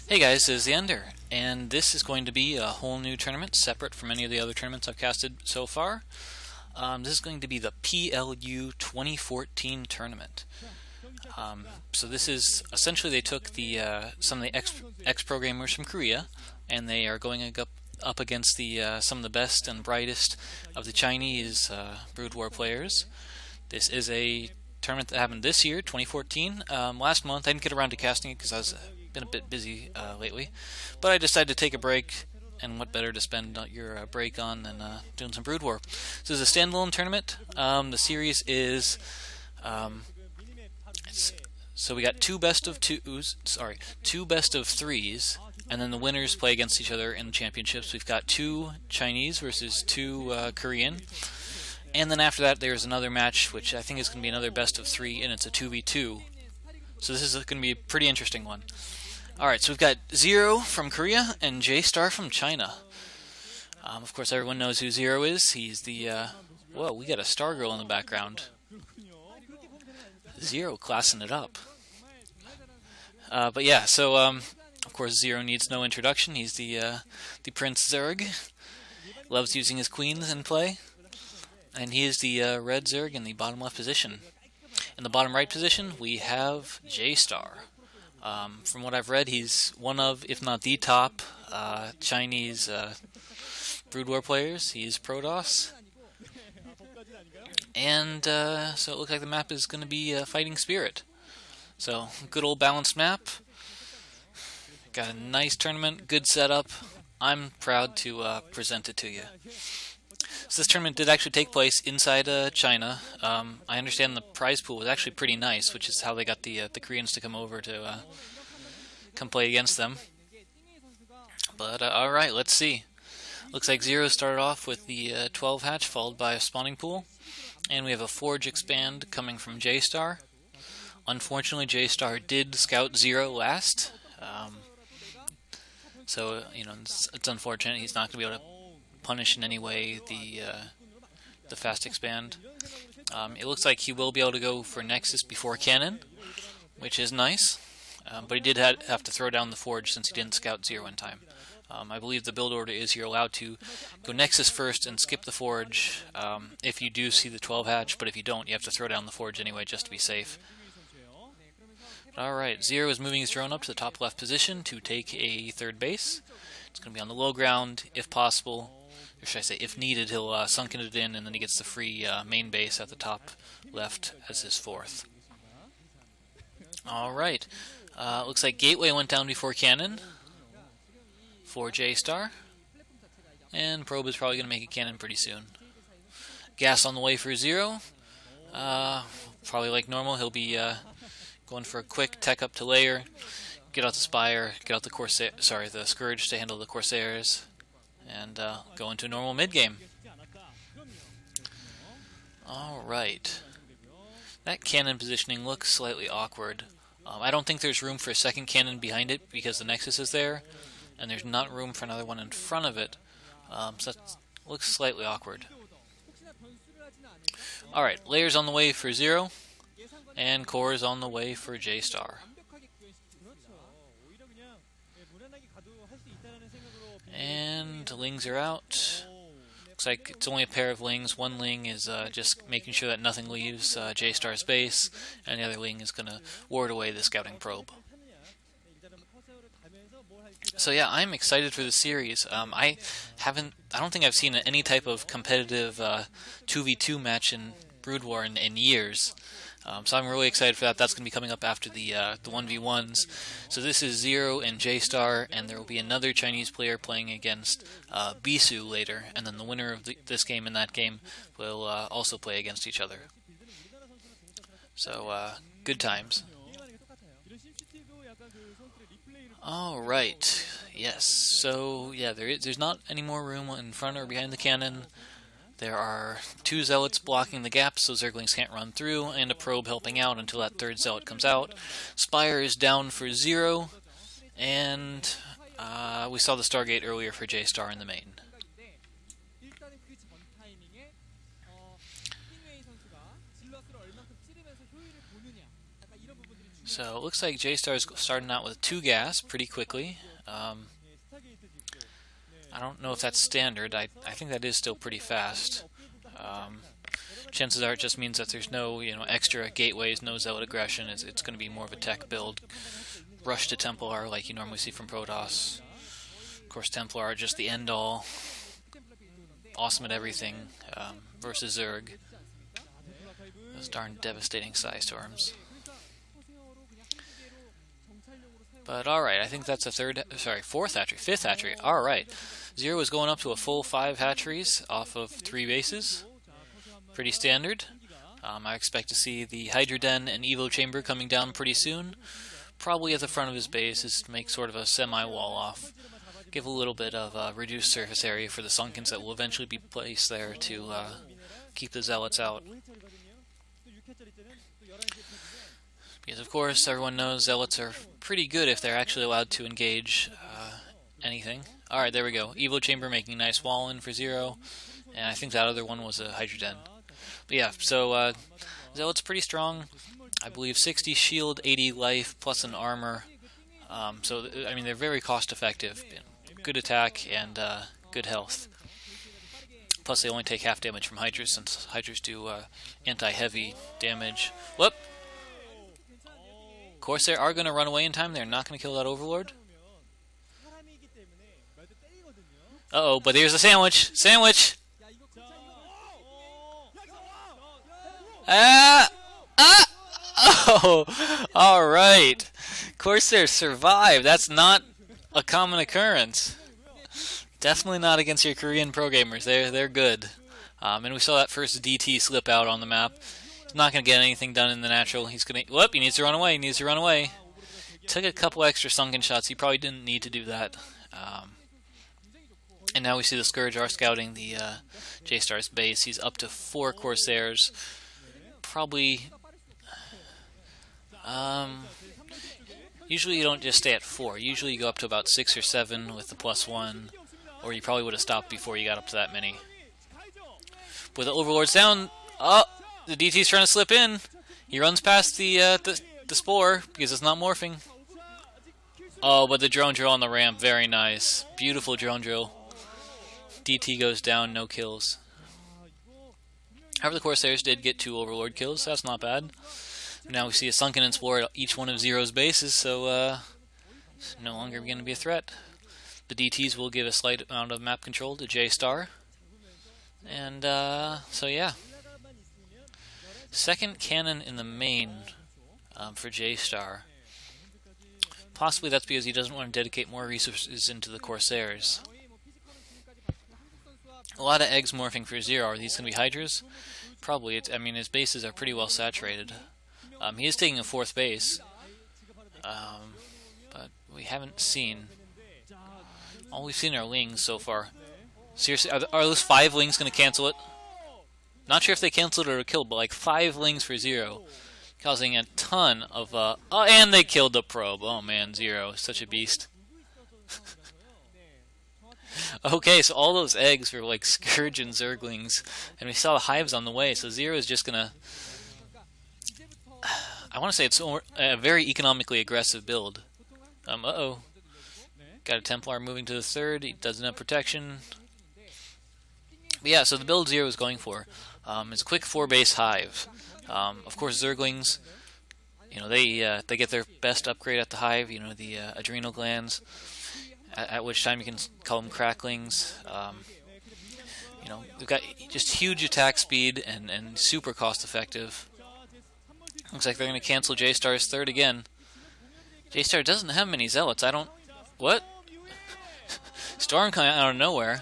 Hey guys, this is TheEnder, and this is going to be a whole new tournament separate from any of the other tournaments I've casted so far. This is going to be the PLU 2014 tournament. So this is essentially they took some of the ex-pro gamers from Korea, and they are going up against some of the best and brightest of the Chinese Brood War players. This is a tournament that happened this year, 2014. Last month I didn't get around to casting it because I was been a bit busy lately, but I decided to take a break, and what better to spend your break on than doing some Brood War. So this is a standalone tournament. The series is so we got two best of threes, and then the winners play against each other in the championships. We've got two Chinese versus two Korean. And then after that, there's another match, which I think is going to be another best of three, and it's a 2v2. So this is going to be a pretty interesting one. Alright, so we've got Zero from Korea and Jaystar from China. Of course, everyone knows who Zero is. He's the, whoa, we got a Stargirl in the background. Zero classing it up. But yeah, so, of course, Zero needs no introduction. He's the Prince Zerg. Loves using his queens in play. And he is the red Zerg in the bottom left position. In the bottom right position, we have Jaystar. From what I've read, he's one of, if not the top, Chinese Brood War players. He's Protoss. And so it looks like the map is going to be Fighting Spirit. So, good old balanced map. Got a nice tournament, good setup. I'm proud to present it to you. So this tournament did actually take place inside China. I understand the prize pool was actually pretty nice, which is how they got the Koreans to come over to come play against them. But alright, let's see. Looks like Zero started off with the 12 hatch, followed by a spawning pool. And we have a Forge expand coming from Jaystar. Unfortunately, Jaystar did scout Zero last. So, you know, it's unfortunate. He's not going to be able to punish in any way the fast expand. It looks like he will be able to go for Nexus before Cannon, which is nice. But he did have to throw down the Forge since he didn't scout Zero in time. I believe the build order is you're allowed to go Nexus first and skip the Forge if you do see the 12 hatch, but if you don't, you have to throw down the Forge anyway just to be safe. Alright, Zero is moving his drone up to the top left position to take a third base. It's going to be on the low ground, if possible. Or should I say, if needed, he'll sunken it in, and then he gets the free main base at the top left as his fourth. Alright, looks like Gateway went down before Cannon for Jaystar, and Probe is probably going to make a cannon pretty soon. Gas on the way for Zero. Probably like normal, he'll be going for a quick tech up to layer, get out the Spire, get out the Scourge to handle the Corsairs, and go into a normal mid-game. Alright. That cannon positioning looks slightly awkward. I don't think there's room for a second cannon behind it because the Nexus is there, and there's not room for another one in front of it. So that looks slightly awkward. Alright, layers on the way for Zero, and cores on the way for Jaystar. And lings are out. Looks like it's only a pair of lings. One ling is just making sure that nothing leaves Jaystar's base, and the other ling is going to ward away the scouting probe. So yeah, I'm excited for the series. I don't think I've seen any type of competitive 2v2 match in Brood War in years. So I'm really excited for that. That's going to be coming up after the 1v1s. So this is Zero and Jaystar, and there will be another Chinese player playing against Bisu later, and then the winner of this game and that game will also play against each other. So, good times. Alright, yes, so yeah, there's not any more room in front or behind the cannon. There are two Zealots blocking the gaps so Zerglings can't run through, and a Probe helping out until that third Zealot comes out. Spire is down for Zero, and we saw the Stargate earlier for Jaystar in the main. So it looks like Jaystar's starting out with 2 gas pretty quickly. I don't know if that's standard. I think that is still pretty fast. Chances are it just means that there's no extra gateways, no zealot aggression. It's going to be more of a tech build. Rush to Templar like you normally see from Protoss. Of course, Templar are just the end all. Awesome at everything versus Zerg. Those darn devastating Psy Storms. But alright, I think that's a fifth hatchery. Alright. Zero is going up to a full 5 hatcheries off of 3 bases. Pretty standard. I expect to see the Hydra Den and Evo Chamber coming down pretty soon. Probably at the front of his base is to make sort of a semi-wall off. Give a little bit of reduced surface area for the Sunkens that will eventually be placed there to keep the Zealots out. Because of course everyone knows Zealots are pretty good if they're actually allowed to engage anything. Alright, there we go. Evo Chamber making a nice wall in for 0. And I think that other one was a Hydra Den. But yeah, so Zealot's pretty strong. I believe 60 shield, 80 life, plus an armor. So, I mean, they're very cost effective. Good attack and good health. Plus they only take half damage from Hydras, since Hydras do anti-heavy damage. Whoop! Corsair are going to run away in time. They're not going to kill that Overlord. Uh-oh, but there's a sandwich! Sandwich! Ah! Ah! Oh! Alright. Corsair survived. That's not a common occurrence. Definitely not against your Korean pro gamers. They're good. And we saw that first DT slip out on the map. He's not going to get anything done in the natural. He's going to... Whoop! He needs to run away. He needs to run away. Took a couple extra sunken shots. He probably didn't need to do that. And now we see the Scourge are scouting the Jaystar's base. He's up to 4 Corsairs. Probably... usually you don't just stay at 4. Usually you go up to about 6 or 7 with the +1. Or you probably would have stopped before you got up to that many. With the Overlords down... Oh! The DT's trying to slip in. He runs past the Spore because it's not morphing. Oh, but the drone drill on the ramp, very nice. Beautiful drone drill. DT goes down, no kills. However, the Corsairs did get 2 Overlord kills, so that's not bad. Now we see a Sunken Explorer at each one of Zero's bases, so it's no longer going to be a threat. The DTs will give a slight amount of map control to Jaystar. And, so yeah. Second cannon in the main for Jaystar. Possibly that's because he doesn't want to dedicate more resources into the Corsairs. A lot of eggs morphing for Zero. Are these going to be Hydras? Probably. I mean, his bases are pretty well saturated. He is taking a 4th base. But we haven't seen... All we've seen are Lings so far. Seriously, are those 5 Lings going to cancel it? Not sure if they canceled it or killed, but like 5 Lings for 0. Causing a ton of... Oh, and they killed the probe. Oh man, Zero. Such a beast. Okay, so all those eggs were like Scourge and Zerglings. And we saw the hives on the way, so Zero is just gonna... I want to say it's a very economically aggressive build. Uh-oh. Got a Templar moving to the 3rd. He doesn't have protection. But yeah, so the build Zero is going for is a quick 4-base hive. Of course, Zerglings, they get their best upgrade at the hive. The adrenal glands. At which time you can call them cracklings. They've got just huge attack speed and super cost effective. Looks like they're going to cancel Jaystar's 3rd again. Jaystar doesn't have many zealots. What? Storm coming out of nowhere.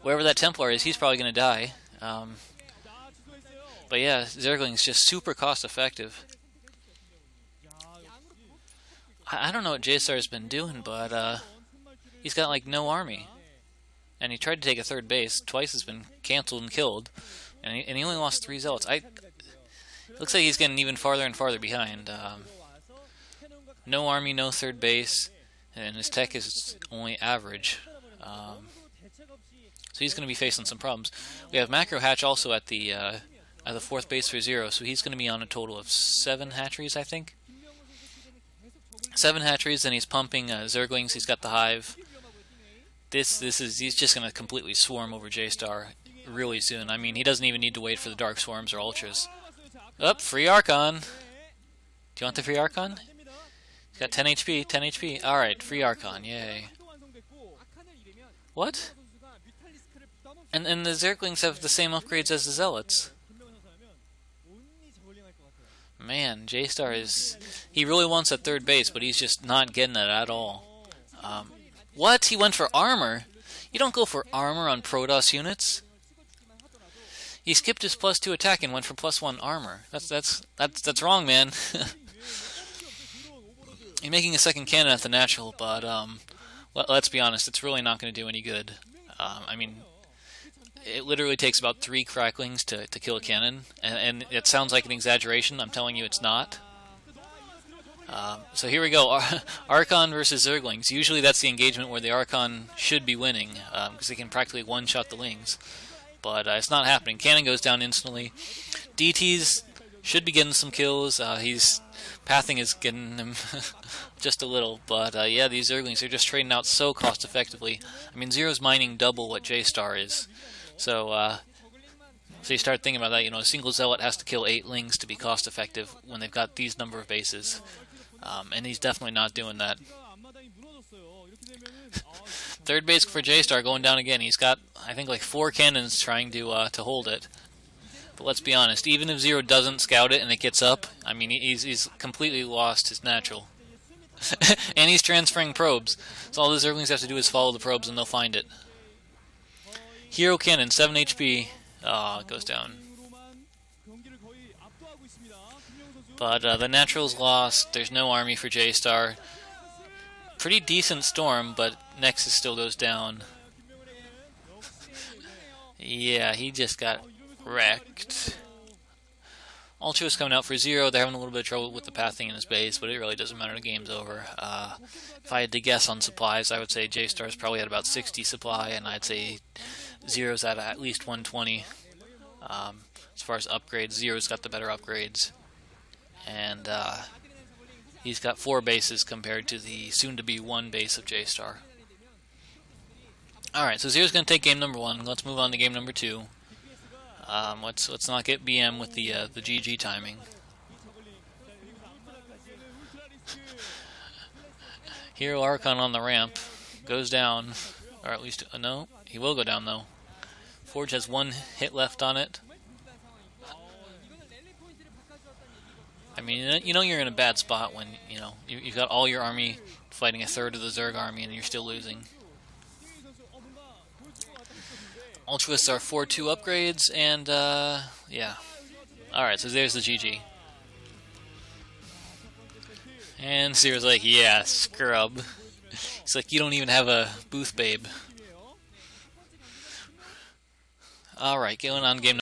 Wherever that Templar is, he's probably going to die. But yeah, Zergling's just super cost effective. I don't know what Jaystar's been doing, but he's got like no army. And he tried to take a 3rd base. Twice has been canceled and killed. And he only lost 3 zealots. Looks like he's getting even farther and farther behind. No army, no 3rd base. And his tech is only average. So he's going to be facing some problems. We have Macro Hatch also at the 4th base for 0, so he's going to be on a total of 7 hatcheries, I think. 7 hatcheries, and he's pumping Zerglings. He's got the hive. He's just going to completely swarm over Jaystar really soon. I mean, he doesn't even need to wait for the Dark Swarms or Ultras. Up, free Archon. Do you want the free Archon? He's got 10 HP, 10 HP. Alright, free Archon, yay. What? And the Zerglings have the same upgrades as the Zealots. Man, Jaystar is... He really wants that third base, but he's just not getting it at all. What? He went for armor? You don't go for armor on Protoss units. He skipped his +2 attack and went for +1 armor. That's wrong, man. You're making a second cannon at the natural, but let's be honest, it's really not going to do any good. I mean, it literally takes about 3 cracklings to kill a cannon, and it sounds like an exaggeration. I'm telling you it's not. So here we go, Archon versus Zerglings. Usually that's the engagement where the Archon should be winning, because they can practically one-shot the Lings. But it's not happening. Cannon goes down instantly. DTs should be getting some kills. Pathing is getting him just a little. But yeah, these Zerglings are just trading out so cost-effectively. I mean, Zero's mining double what Jaystar is. So you start thinking about that. You know, a single Zealot has to kill 8 Lings to be cost-effective when they've got these number of bases. And he's definitely not doing that. Third base for Jaystar going down again. He's got, I think, like 4 cannons trying to hold it. But let's be honest, even if Zero doesn't scout it and it gets up, I mean, he's completely lost his natural. And he's transferring probes. So all the Zerglings have to do is follow the probes and they'll find it. Hero cannon, 7 HP. It goes down. But the natural's lost. There's no army for Jaystar. Pretty decent storm, but Nexus still goes down. Yeah, he just got wrecked. Ultra is coming out for Zero. They're having a little bit of trouble with the pathing in his base, but it really doesn't matter. The game's over. If I had to guess on supplies, I would say Jaystar's probably at about 60 supply, and I'd say Zero's at least 120. As far as upgrades, Zero's got the better upgrades. And he's got 4 bases compared to the soon-to-be 1 base of Jaystar. Alright, so Zero's going to take game number 1. Let's move on to game number 2. Let's not get BM with the GG timing. Hero Archon on the ramp. Goes down. Or at least, no, he will go down though. Forge has 1 hit left on it. I mean, you know you're in a bad spot when, you know, you've got all your army fighting a third of the Zerg army and you're still losing. Ultras are 4-2 upgrades, and, yeah. Alright, so there's the GG. And Zero's like, yeah, scrub. He's like, you don't even have a booth babe. Alright, going on game number